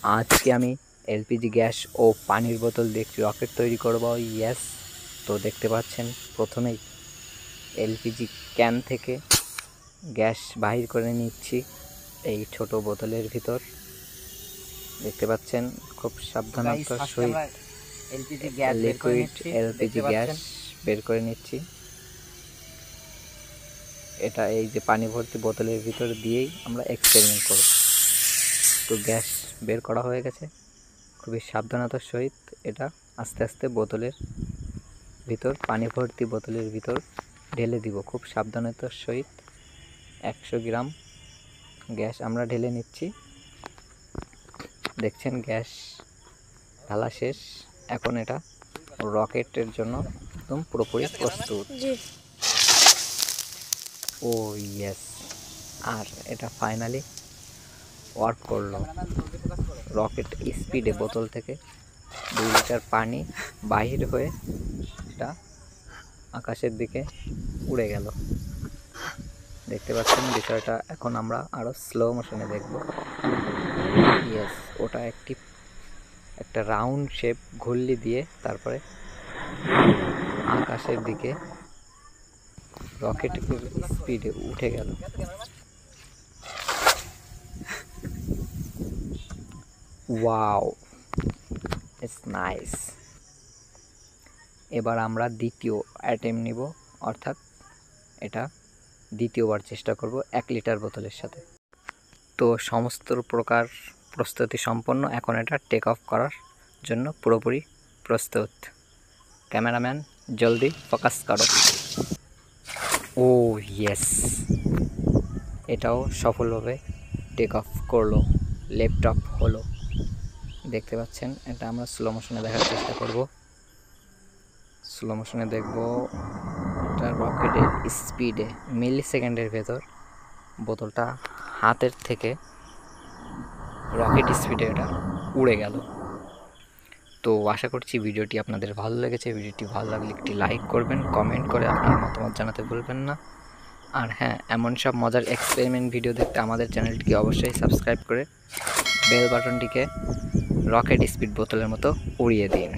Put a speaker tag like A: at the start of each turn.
A: আজকে আমি LPG gas ও পানির বোতল দিয়ে রকেট তৈরি করব। ইয়েস, তো দেখতে পাচ্ছেন প্রথমেই এলপিজি ক্যান থেকে গ্যাস বাহির করে নিচ্ছি এই ছোট বোতলের ভিতর। দেখতে পাচ্ছেন খুব সাবধানতার সহিত লিকুইড এলপিজি গ্যাস বের করে নিচ্ছি। এটা এই যে পানি ভর্তি বোতলের ভিতর দিয়েই আমরা এক্সপেরিমেন্ট করব। তো গ্যাস বের করা হয়ে গেছে, খুবই সাবধানতার সহিত এটা আস্তে আস্তে বোতলের ভিতর, পানি ভর্তি বোতলের ভিতর ঢেলে দিব। খুব সাবধানতার সহিত 100 গ্রাম গ্যাস আমরা ঢেলে নিচ্ছি। দেখছেন গ্যাস ঢালা শেষ, এখন এটা রকেটের জন্য একদম পুরোপুরি প্রস্তুত। ও ইয়েস, আর এটা ফাইনালি ওয়ার্ক করলো। রকেট স্পিডে বোতল থেকে 2 লিটার পানি বাহির হয়ে এটা আকাশের দিকে উড়ে গেল। দেখতে পাচ্ছেন বিষয়টা এখন আমরা আরো স্লো মোশনে দেখব। ইয়েস, ওটা একটা রাউন্ড শেপ ঘুরলি দিয়ে তারপরে আকাশের দিকে রকেটের স্পিডে উঠে গেল। Wow, it's nice. এবার আমরা দ্বিতীয় অ্যাটেম্প নিব, অর্থাৎ এটা দ্বিতীয়বার চেষ্টা করব 1 লিটার বোতলের সাথে। তো সমস্ত প্রকার প্রস্তুতি সম্পন্ন, এখন এটা টেক অফ করার জন্য পুরোপুরি প্রস্তুত। ক্যামেরাম্যান জলদি ফোকাস করো। ও ইয়েস, এটাও সফলভাবে টেক অফ করলো, লিফট অফ হলো। দেখতে পাচ্ছেন, এটা আমরা স্লো মোশনে দেখার চেষ্টা করব। স্লো মোশনে দেখব এটা রকেটের স্পিডে মিলি সেকেন্ডের ভেতর বোতলটা হাতের থেকে রকেট স্পিডে এটা উড়ে গেল। তো আশা করছি ভিডিওটি আপনাদের ভালো লেগেছে। ভিডিওটি ভালো লাগলে একটি লাইক করবেন, কমেন্ট করে আপনার মতামত জানাতে ভুলবেন না। আর হ্যাঁ, এমন সব মজার এক্সপেরিমেন্ট ভিডিও দেখতে আমাদের চ্যানেলটিকে অবশ্যই সাবস্ক্রাইব করে বেল বাটনটিকে রকেট স্পিড বোতলের মতো উড়িয়ে দিন।